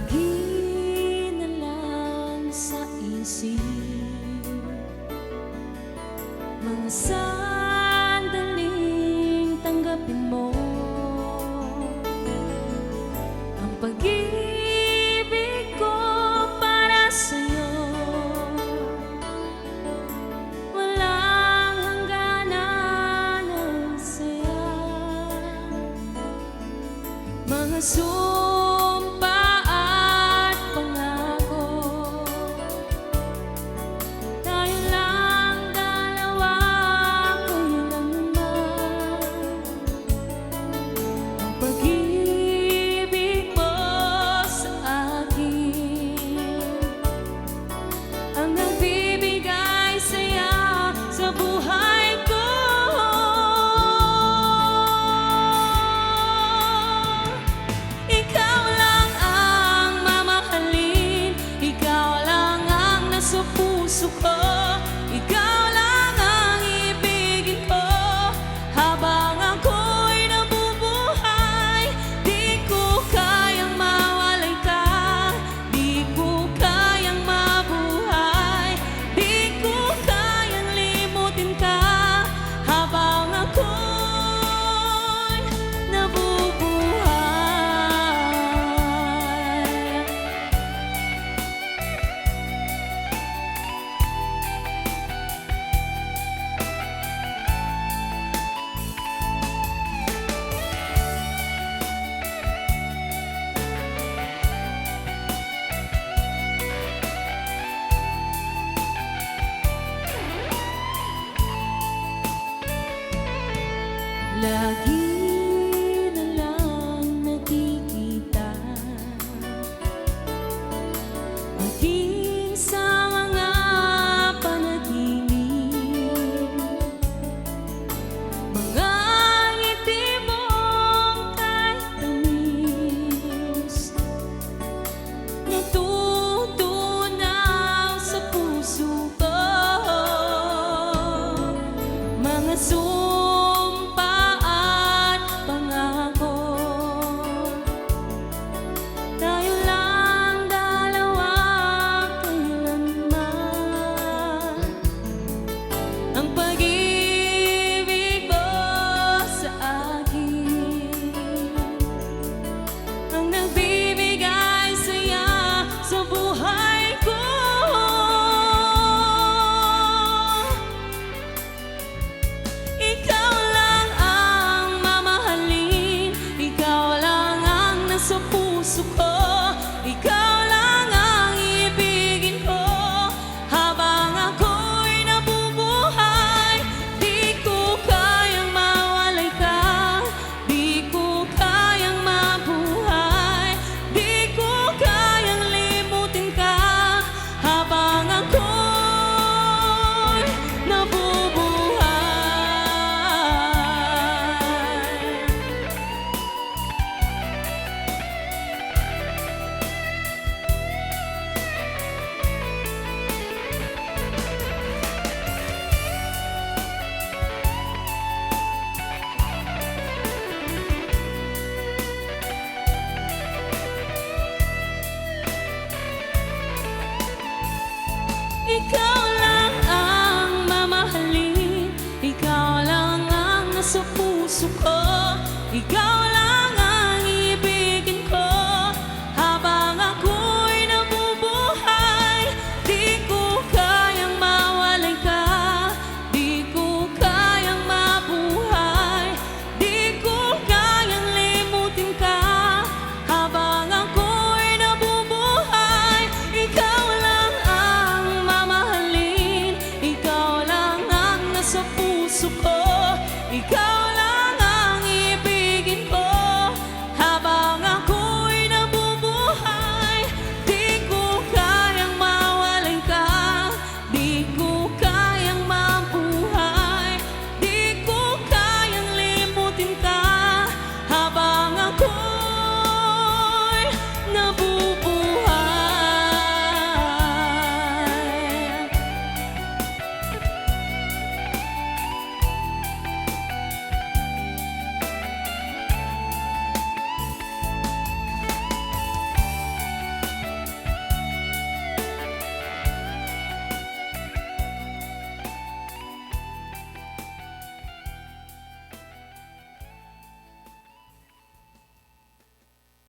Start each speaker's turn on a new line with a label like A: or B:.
A: Lagi na lang sa isip mga sandaling tanggapin mo ang pag-ibig ko para sa'yo. Walang hangganan ng saya, mga sumpa at pangako. Tayo lang dalawa kailanman. Ang pag-ibig mo sa akin ang nagbibigay saya sa buhay ko. Ikaw lang ang mamahalin, ikaw lang ang nasa puso ko, ikaw lang ang ibigin ko habang ako'y nabubuhay. Di ko kayang mawalay ka, di ko kayang mabuhay, di ko kayang limutin ka habang ako'y nabubuhay. Lagi na lang nakikita, maging sa mga panaginip, mga ngiti mong kahit tamis, natutunaw sa puso ko, mga sumpa at pangako. Tayo lang dalawa kailanman. Ang pag-ibig mo sa akin ang nagbibigay saya sa buhay ko. Ikaw lang ang mamahalin, ikaw lang ang nasa puso ko, ikaw lang ang ibigin ko habang ako'y nabubuhay. Di ko kayang mawalay ka, di ko kayang mabuhay, di ko kayang limutin ka habang ako'y nabubuhay. Ikaw lang ang mamahalin, ikaw lang ang nasa puso ko, ikaw